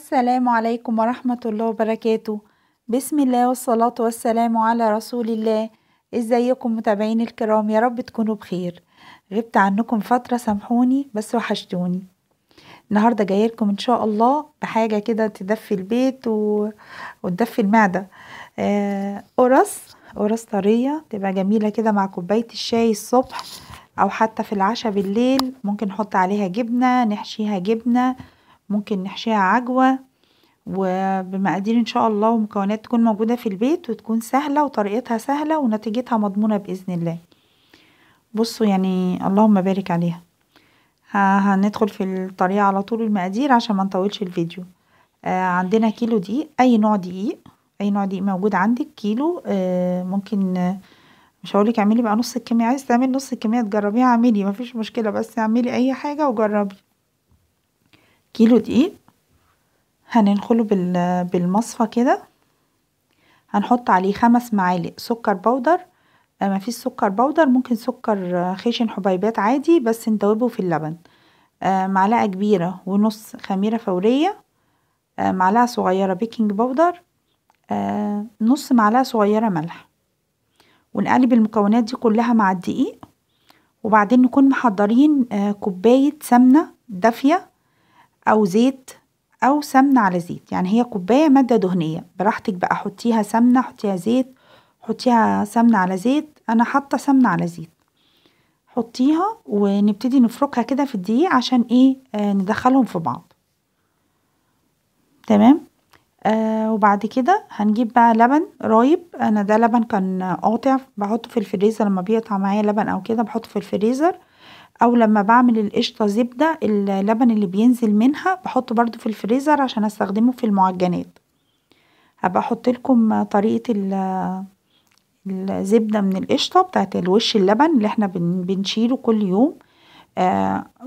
السلام عليكم ورحمة الله وبركاته. بسم الله والصلاة والسلام على رسول الله. ازيكم متابعين الكرام؟ يا رب تكونوا بخير. غبت عنكم فترة، سامحوني بس وحشتوني. النهاردة جايلكم ان شاء الله بحاجة كده تدفي البيت وتدفي المعدة. قرص طرية تبقى جميلة كده مع كوباية الشاي الصبح، او حتى في العشاء بالليل. ممكن نحط عليها جبنة، نحشيها جبنة، ممكن نحشيها عجوة، وبمقادير ان شاء الله ومكونات تكون موجودة في البيت وتكون سهلة وطريقتها سهلة ونتيجتها مضمونة بإذن الله. بصوا يعني اللهم بارك عليها. هندخل في الطريقة على طول، المقادير عشان ما نطولش الفيديو. عندنا كيلو دقيق، اي نوع دقيق، اي نوع دقيق موجود عندك. كيلو ممكن مش هقولك اعملي بقى نص الكمية، عايز تعملي نص الكمية تجربيها اعملي، مفيش مشكلة، بس اعملي اي حاجة وجربي. كيلو دقيق هننخله بالمصفى كده. هنحط عليه 5 معالق سكر بودر. مفيش سكر بودر، ممكن سكر خشن حبيبات عادي بس ندوبه في اللبن. معلقة كبيرة ونص خميرة فورية. معلقة صغيرة بيكنج بودر. نص معلقة صغيرة ملح. ونقلب المكونات دي كلها مع الدقيق، وبعدين نكون محضرين كوباية سمنة دافية او زيت او سمنة على زيت، يعني هي كوباية مادة دهنية براحتك بقى، حطيها سمنة، حطيها زيت، حطيها سمنة على زيت. انا حاطة سمنة على زيت. حطيها ونبتدي نفركها كده في الدقيق عشان ايه؟ ندخلهم في بعض. تمام. وبعد كده هنجيب بقى لبن رايب. انا ده لبن كان قاطع، بحطه في الفريزر لما بيقطع معايا لبن او كده بحطه في الفريزر، او لما بعمل القشطة زبدة اللبن اللي بينزل منها بحطه برضو في الفريزر عشان استخدمه في المعجنات. هبقى احط لكم طريقة الزبدة من القشطة بتاعت الوش اللبن اللي احنا بنشيله كل يوم.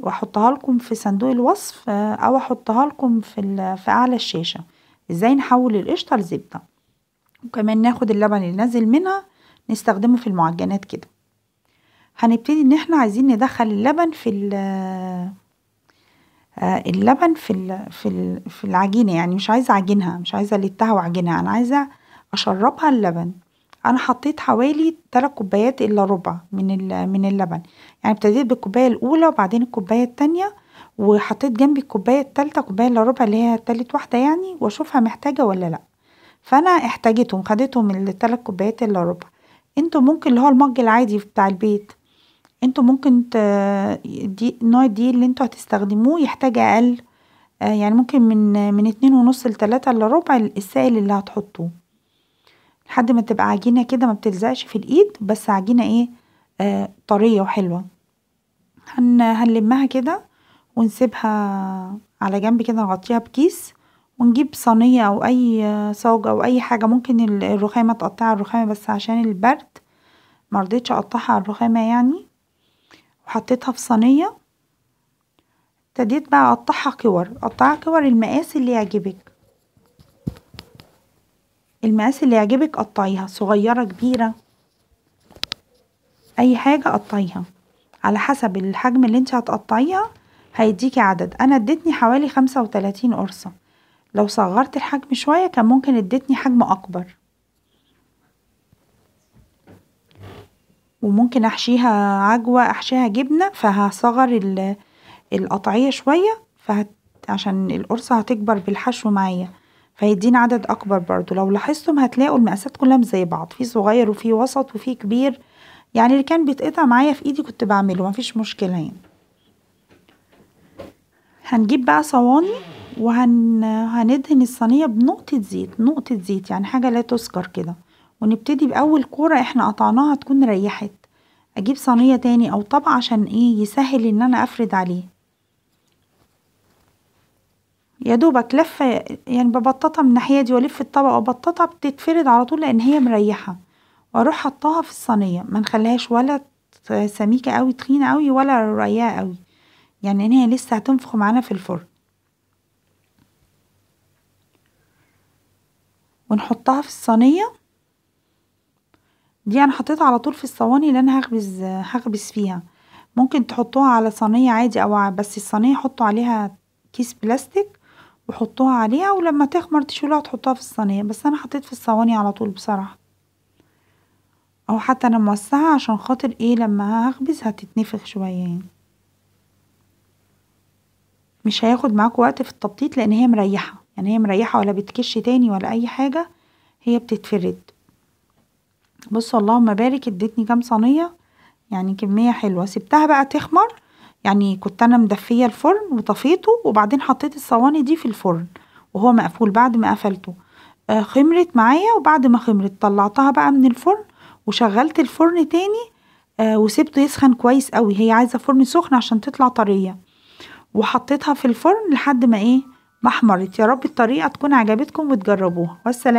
واحطها لكم في صندوق الوصف، او احطها لكم في اعلى الشاشة ازاي نحول القشطة لزبدة. وكمان ناخد اللبن اللي نازل منها نستخدمه في المعجنات كده. هنبتدي ان احنا عايزين ندخل اللبن في العجينة، يعني مش عايزة اعجنها، مش عايزة التها واعجنها، انا عايزة اشربها اللبن. انا حطيت حوالي 3 كوبايات الا ربع من اللبن، يعني ابتديت بالكوباية الاولى وبعدين الكوباية التانية، وحطيت جنبي الكوباية التالتة، كوباية الا ربع اللي هي تالت واحدة يعني، واشوفها محتاجة ولا لا. فانا احتاجتهم، خدتهم ال3 كوبايات الا ربع. انتوا ممكن اللي هو المج العادي بتاع البيت، انتوا ممكن نوع الدقيق اللي انتوا هتستخدموه يحتاج اقل. يعني ممكن من 2.5 ل3 الا ربع السائل اللي هتحطوه، لحد ما تبقى عجينة كده ما بتلزقش في الايد، بس عجينة ايه؟ طرية وحلوة. هنلمها كده ونسيبها على جنب كده، نغطيها بكيس، ونجيب صينية او اي صاج او اي حاجة. ممكن الرخامة، تقطع الرخامة بس عشان البرد مرضتش اقطعها على الرخامة يعني. وحطيتها في صينية، ابتديت بقى اقطعها كور، اقطعها كور المقاس اللي يعجبك، المقاس اللي يعجبك قطعيها، صغيرة كبيرة اي حاجة قطعيها على حسب الحجم اللي انت هتقطعيها هيديكي عدد. انا ادتني حوالي 35 قرصة، لو صغرت الحجم شوية كان ممكن ادتني حجم اكبر. وممكن احشيها عجوة، احشيها جبنة، فهصغر القطعية شوية، عشان القرصة هتكبر بالحشو معايا فيدينا عدد اكبر. برضو لو لاحظتم هتلاقوا المقاسات كلها مش زي بعض، في صغير وفي وسط وفي كبير، يعني اللي كان بيتقطع معايا في ايدي كنت بعمله، مفيش مشكلة يعني. هنجيب بقى صواني وهندهن الصينية بنقطة زيت، نقطة زيت يعني حاجة لا تذكر كده. ونبتدي بأول كورة احنا قطعناها تكون ريحت. اجيب صينية تاني او طبق عشان ايه؟ يسهل ان انا افرد عليه. يا دوبك لفة يعني، ببططها من الناحية دي والف الطبق وبططها بتتفرد على طول لان هي مريحة. واروح حطها في الصينية، ما نخليهاش ولا سميكة قوي تخينة قوي ولا رقيقة قوي، يعني ان هي لسه هتنفخ معانا في الفرن. ونحطها في الصينية دي. انا حطيتها على طول في الصواني اللي انا هخبز فيها. ممكن تحطوها على صينية عادي، او بس الصينية حطوا عليها كيس بلاستيك وحطوها عليها، ولما تخمر تشيلوها وتحطوها في الصينيه. بس انا حطيت في الصواني على طول بصراحه، او حتى انا موسعه عشان خاطر ايه لما هخبز هتتنفخ شويه يعني. مش هياخد معاكم وقت في التبطيط لان هي مريحه، يعني هي مريحه ولا بتكش تاني ولا اي حاجه، هي بتتفرد. بصوا اللهم بارك، ادتني كام صينيه يعني كميه حلوه. سبتها بقى تخمر، يعني كنت انا مدفيه الفرن وطفيته وبعدين حطيت الصواني دي في الفرن وهو مقفول. بعد ما قفلته خمرت معايا، وبعد ما خمرت طلعتها بقى من الفرن وشغلت الفرن تاني وسبته يسخن كويس قوي. هي عايزه فرن سخن عشان تطلع طريه، وحطيتها في الفرن لحد ما ايه ما احمرت. يا رب الطريقه تكون عجبتكم وتجربوها، والسلام.